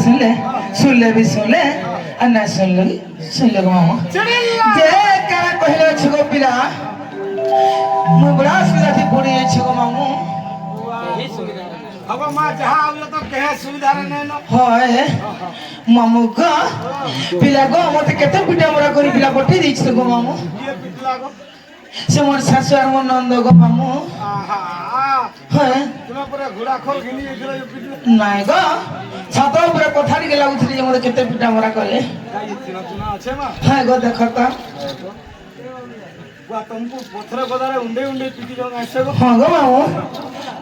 सुनले सुनले भी सुनले और ना सुनले गो मामा जे का कहले छगो पिला मु बड़ा सुविधा थी पड़ी छगो मामू अब मां जहां आवलो तो कहे सुविधा रे न होय मामू का पिला गो मते केते पिटा मोरा करी पिला पठी दी छगो मामू ये पिटला गो से मोर सासु और मोर नंद गो मामू आहा होय तुना पूरा घोड़ा खोल घिनी गेलो ये पिटला नाय गो छातो ऊपर कोठारी के लागुथली जे मते केते पिटा मोरा करे काई चुना আছে মা हाय गो देखता वा तुमको पत्थर बदारे उंडे उंडे पिटी जंग आसे गो हां गो मामू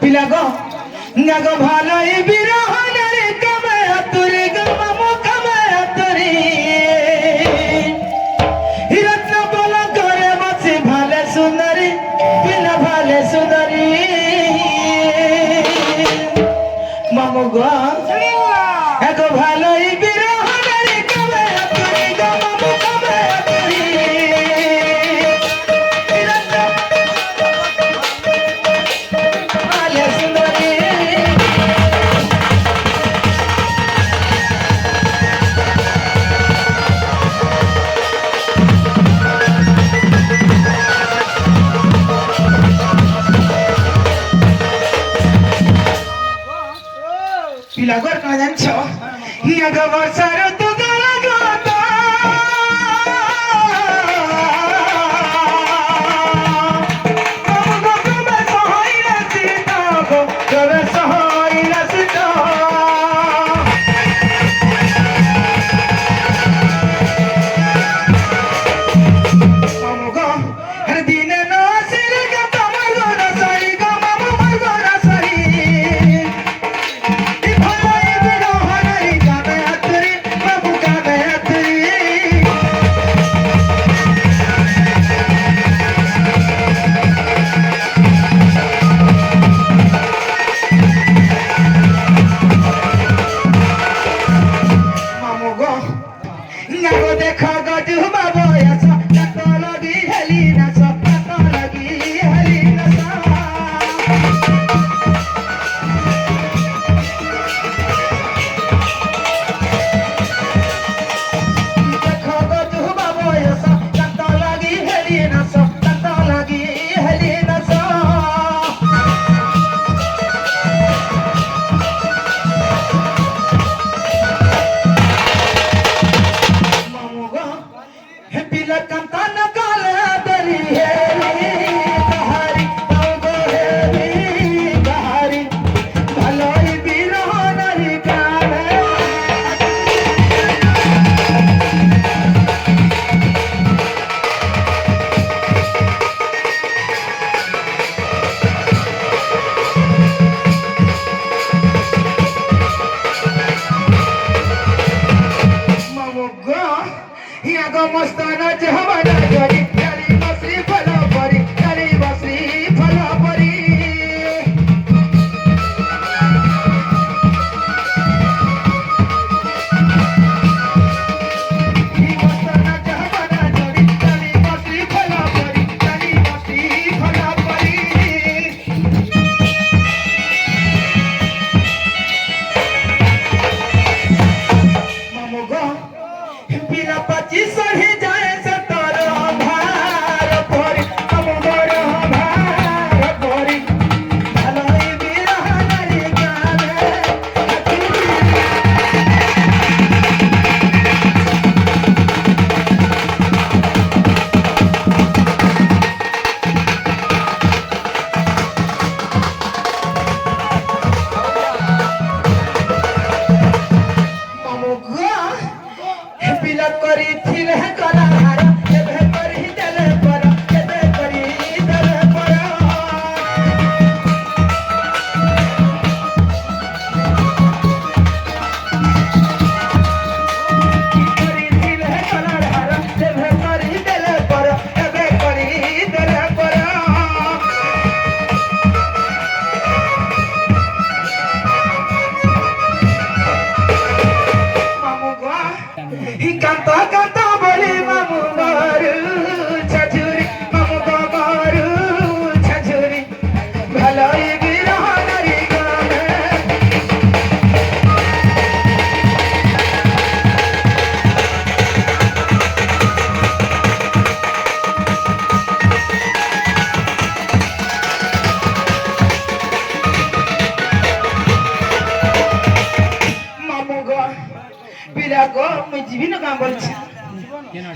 पिला गो ना गो भालोई बिरह रे कमे तुरी गो मामू कमे तुरी हिरत्न बोला करे बसी भाले सुंदरी पिला भाले सुंदरी मामू गो एगो भालोई बिरह रे कमे तुरी गो मामू कमे तुरी हिरत्न भाले सुंदरी पिलागर का जानछो हिया गवर सारो तो गाला गाता गो गो में सहाय रसीता गो गवे सहाय रसीता मामू गो हर दिन ना सिर का तमर गो ना सही गो मामू मर गो ना सही भाई बिना हरी गावे अतरी बाबू गावे अतरी मामू गो ना गो देखा गो जुबा बोयसा कतो लगी हली ना सो कतो लगी हली ना सा देखो गो जुबा बोयसा कतो लगी हली ना सो कतो लगी हली ना सा मामू गो हे पिला कंता न काले दरी है बहारी गो है बहारी भलोई बिरह नरी काले मामू गो हिया गो मस्ताना जहवाना गरी गरी बसरी फलो परी गरी बसरी फलो परी ही मस्ताना जहवाना गरी गरी बसरी फलो परी गरी बसरी फलो परी मामू गो पिला पची सही जाए सतर भार परी मामू गोर भार परी भलोई बिरह नरी गावे मामू गो पिला करी थिल है कलाहार एबे करी देले पर एबे करी देले पर करी थिल है कलाहार एबे करी देले पर एबे करी देले पर मामू गो ही कांता कांता बोली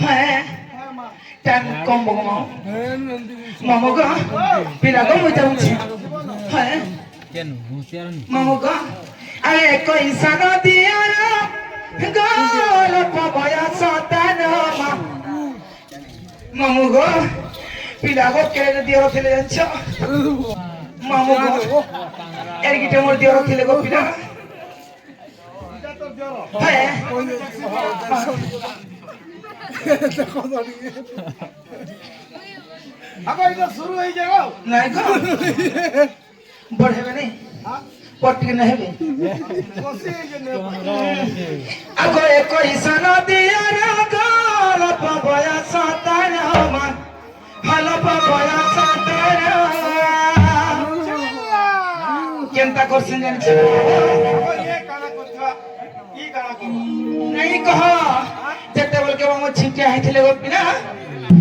হ্যাঁ হ্যাঁ মা টাইম কম বগম মামু গো পিলা গো মুই যাଉଛି হ্যাঁ মামু গো আরে কইসা নদিয়ার গল পবয়া সতান মামু গো পিলা গো কেড়ে দিও ଥିଲେ জানছ মামু গো এর গিটে মোর দিও ଥିଲେ গো পিলা এটা তো জ্বর হ্যাঁ আবার এটা শুরু হয়ে যাবে নাই গো বড় হবে নাই হ্যাঁ পটকে না হবে বসে এই যে আগো কইসা নদিয়ার গল পবয়া সতান ভালো পবয়া সতান কেনতা করছেন জানিছ ये काना कोथवा ई काना को नहीं कह যেତେବେଳେ কে আমার ছিটিয়া হইଥିଲେ গো পিনা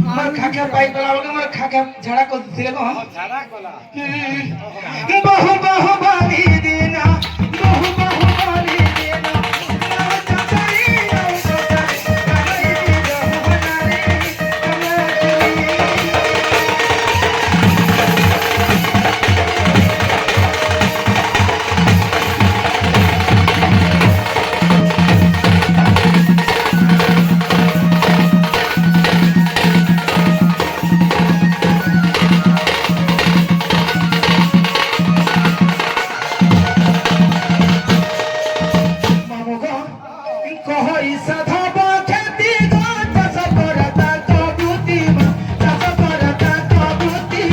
আমার খাকে পাই গলা বলে আমার খাকে ঝাড়া করে দিলে গো झाड़ा कोला বহু বহু বালি দিনা বহু বহু বালি দিনা নাও চাচারি নাও চাচারি কানাই দিনা হনারে কানাই মামু গো কহই সাধব খেতি গো চাষ করতা কবুতি মা চাষ করতা কবুতি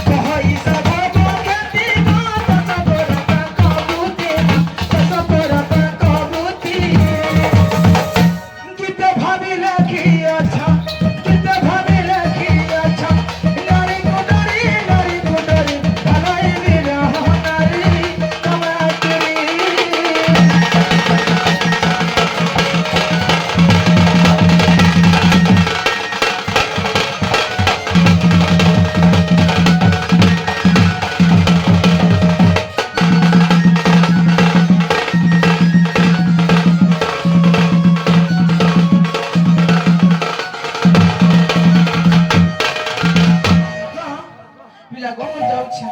কহই সাধব খেতি গো চাষ করতা কবুতি মা চাষ করতা কবুতি গীত ভাবিলে কি আছা গীত ভাবিলে কি আছা নারী কুডরি ভালাই বিরহ নারী তোমারি পিলা গো যাচ্ছে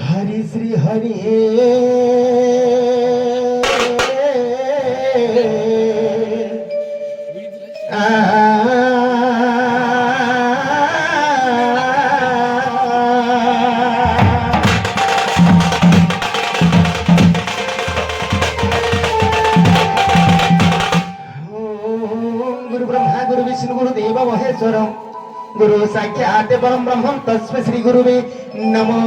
हरि श्री हरि गुरु ब्रह्मा गुरु विष्णु गुरु देव महेश्वर गुरु साक्षात् परम ब्रह्म तस्मै श्री गुरुवे नमो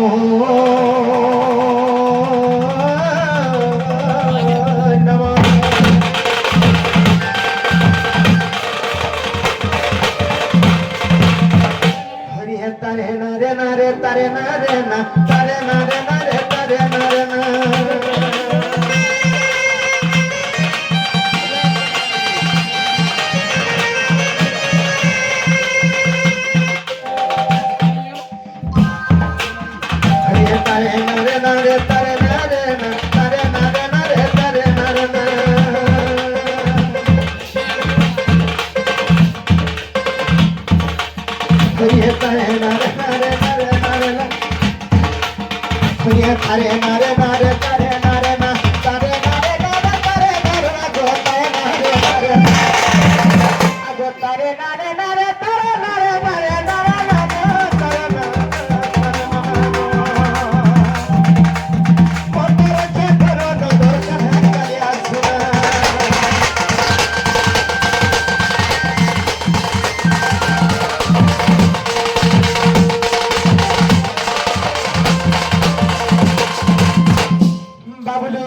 বাবলু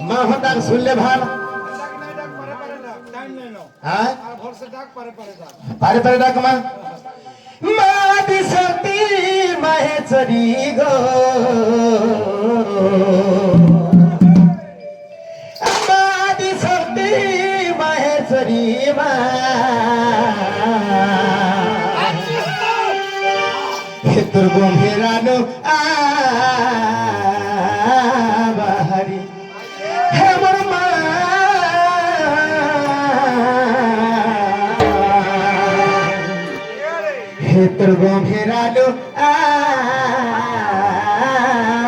মা হতাং শুনলে ভাল ডাক নাই ডাক পারে পারে ডাক টাইম নাই নাও হ্যাঁ আর ভরসে ডাক পারে পারে ডাক পারে পারে ডাক মা মা দিশতি মাহেশ্বরী গো মা দিশতি মাহেশ্বরী মা তোর গম্ভীরানো বাহারি হে মোর মা হে তোর গম্ভীরানো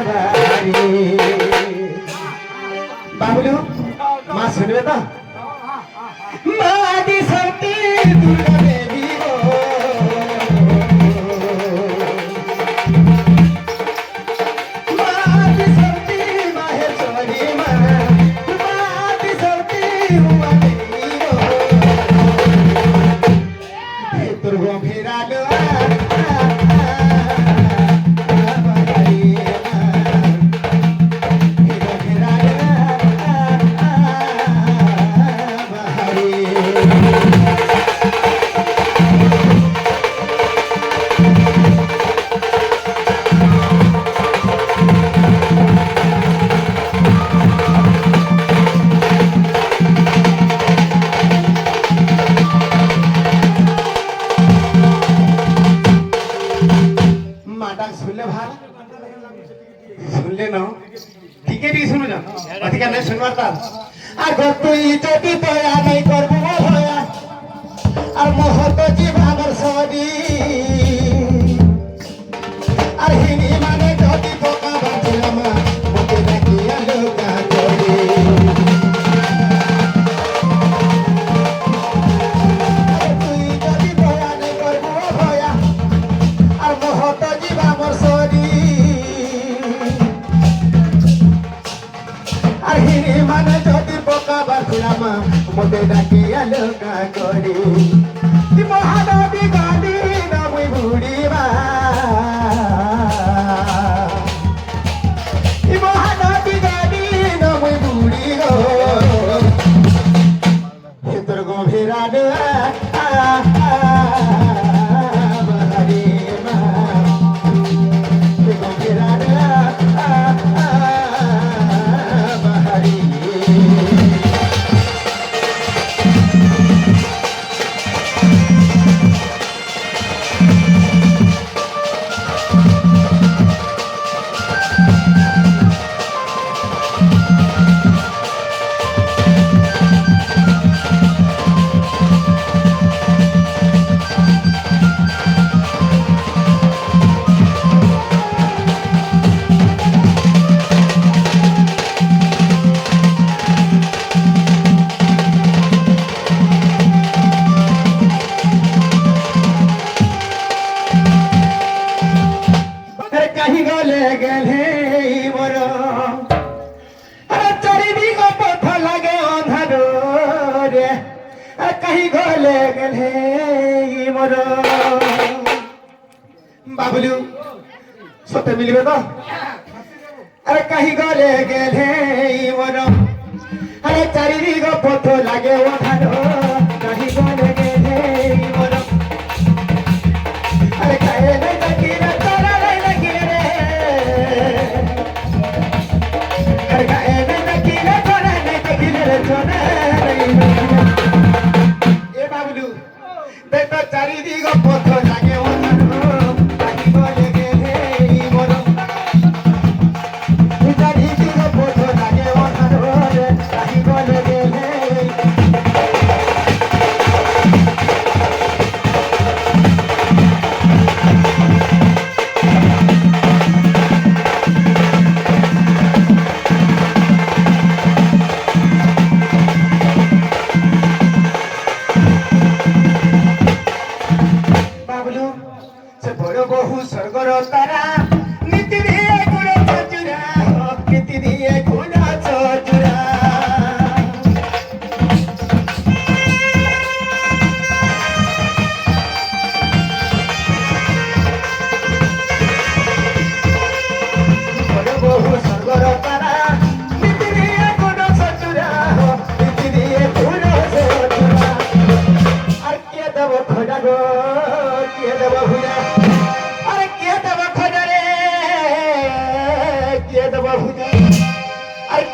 বাহারি বাবলু মা শুনবে তো মা দি শক্তি দুর্গা দেবী গো শুনলে ভাল শুনলে না ঠিকই ঠিক শুনো না অধিকার নাই শুনবার তার আর তুই যদি দয়া নাই করবো ভয়া আর মহত জীব আমার সরি আর হিনি মানে যদি পোকা বাঁচলাম মতে নাকি আলোকা করি তুই যদি দয়া নাই করবো ভয়া আর মহত জীব আমার সরি আর হিনি মানে যদি পোকা বাঁচলাম মতে নাকি আলোকা করি মহানবী গালি নামই বুড়িবা মহানবী গালি নামই বুড়ি গো তোর গভীরা কাহি গলে গেলে মোর চারিদিক পথ লাগে অন্ধার রে কাহি গলে গেলে মোর বাবলু সত্যি মিলবে তো আরে কাহি গলে গেলে মোর আরে চারিদিক পথ লাগে অন্ধার কাহি গলে গেলে মোর আরে কাহে নাই দেখি রে তারা নাই দেখি রে আরে কাহে নাই দেখি রে তারা নাই দেখি রে চলে এ বাবলু দেখ তো চারিদিক পথ লাগে অন্ধার কাহি গলে গেলে মোর চারিদিক পথ লাগে অন্ধার কাহি গলে গেলে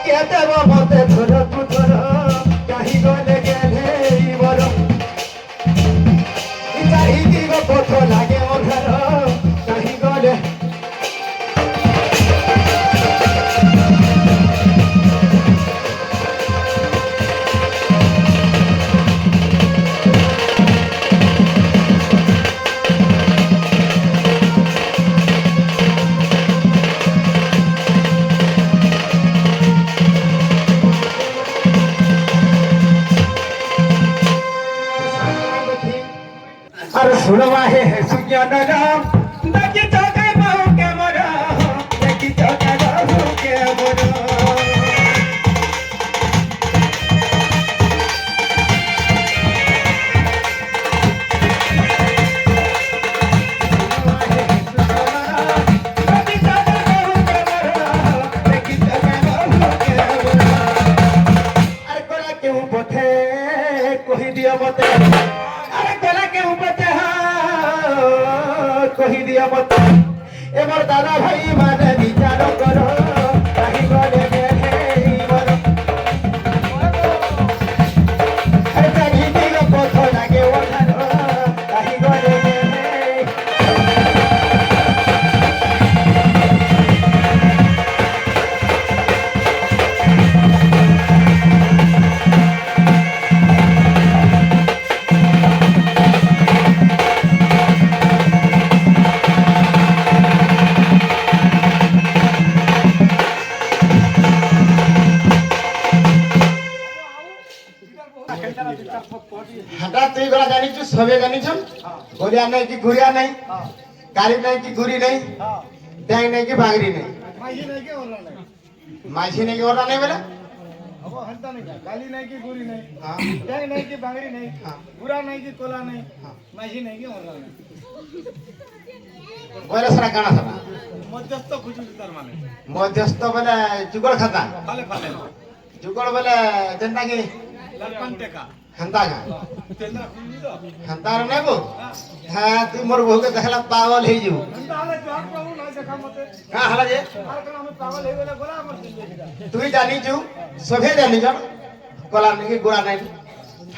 কে দেব মতে ধর তু ধর কাহি গলে গেলে বড় চাহিদি গো পথ লাগে অধার কাহি গলে আর শুনবা হে সুজ্ঞান রাম দেখি চোখে বাহু কে মর দেখি চোখে বাহু কে মর কহি দিও মতে আরে গলা কেউ বতে কহি দিও মতে এবার দাদা ভাই মানে বিচার করো কাহি গলে গেলে বড় আরে কাহি দিও পথ লাগে ওধার কাহি গলে গেলে হাঁটা তুই গলা জানিছু সবে জানিছু গড়িয়া নাই কি ঘুরিয়া নাই গাড়ি নাই কি ঘুরি নাই ট্যাং নাই কি বাগরি নাই মাঝি নাই কি ওলা নাই মাঝি নাই কি ওরা নাই বলে अब हंता नहीं गाली नहीं की गुरी नहीं हाँ टैग नहीं की बांगड़ी नहीं हाँ बुरा नहीं की कोला नहीं हाँ माझी नहीं की ओला नहीं বলে সারা কানা সারা मध्यस्थ खुशी तार माने মধ্যস্থ বলে যুগল খাতা फाले फाले যুগল বলে যেটা কি लपन टेका হান্তা গা तेना खुशी दो হান্তা নাই গো হ্যাঁ তুই মোর বহুকে দেখলা পাগল হই যাবো हंता हाले जोर प्रभु ना देखा मते কা হালা যে आर कना हम पागल हे गेला गोला हमर दिल देखा তুই জানিছু সবে জানিছ কলা নাকি গোড়া নাই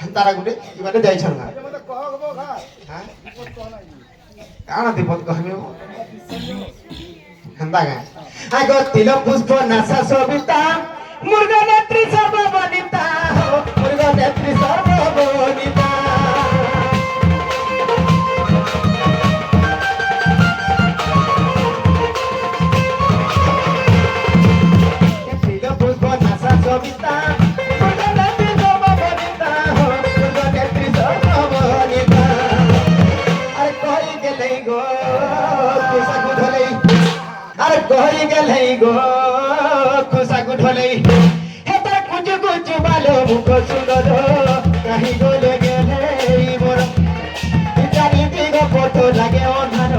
হান্তারা গুটে ইবারে যাইছ না अरे मते कह गबो खा হ্যাঁ ऊपर कह ना কানা দিপত কহবে হান্তা গা আগো তিল পুষ্প নাসা সবিতা মুর্গা নেত্রী সর্ববনিতা মুর্গা নেত্রী সর্ববনিতা তিল পুষ্প নাসা সবিতা মুর্গা নেত্রী সর্ববনিতা মুর্গা নেত্রী সর্ববনিতা আরে কই গেলে গো খুশা গুধলে আরে কই গেলে গো খুশা গুধলে হেতা কুচু কুচু বালো মুখ সুন্দর কাহি গলে গেলে মোর জানি দিগ পথ লাগে অধার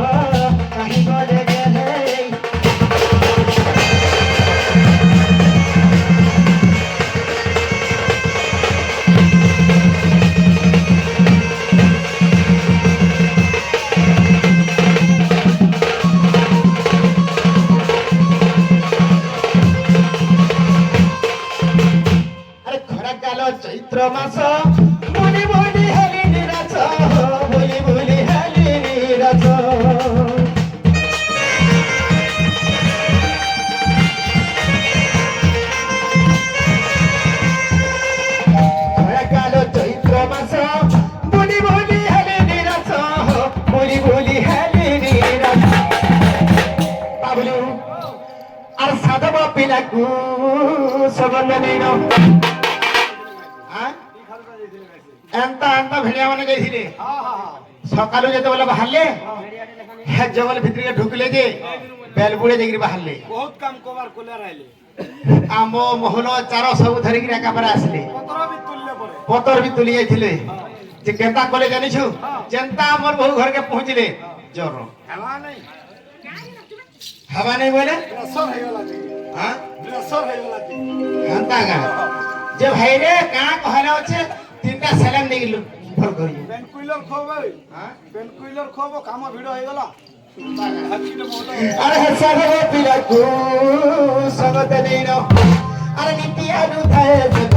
কাহি গলে গেলে আরে খরা কাল চৈত্র মাস বলি বলি হেলি নিরাচ বলি বলি হেলি নিরাচ খরা কাল চৈত্র মাস বলি বলি হেলি নিরাচ বলি বলি হেলি নিরাচ বাবলু আর সাধব পিলাকু সবল নেন এন্তা এন্তা ভেড়িয়া মানে যাইছিলে हां हां हां সকালু যেতেবেলে বাহারলে হ্যাঁ জঙ্গল ভিতরে ঢুকলে যে বেলবুড়ে যাই বাহারলে बहुत काम कोबार कोले रहले আম্ব মহল চার সব ধরিকি একেবারে আসলে 15 भी तुल्ले पड़े পতর বি তুলি যাইছিলে যে কেনতা কলে জানিছু যেনতা আমার বহু ঘরকে পৌঁছলে জ্বর हवा नहीं হাবা নেই বলে प्रेशर हे वाला थी হ্যাঁ प्रेशर हे वाला थी হান্তা গা যে ভাই রে কাঁ কহলা আছে তিনটা সেলেন নেই ভর করি पेन कुइलर खोबे হ্যাঁ पेन कुइलर खोबो काम भिड़ो हे गला हाथी ने मोटा আরে সাধব পিলাকু সগত নেই আর নিতিয়ার উঠায়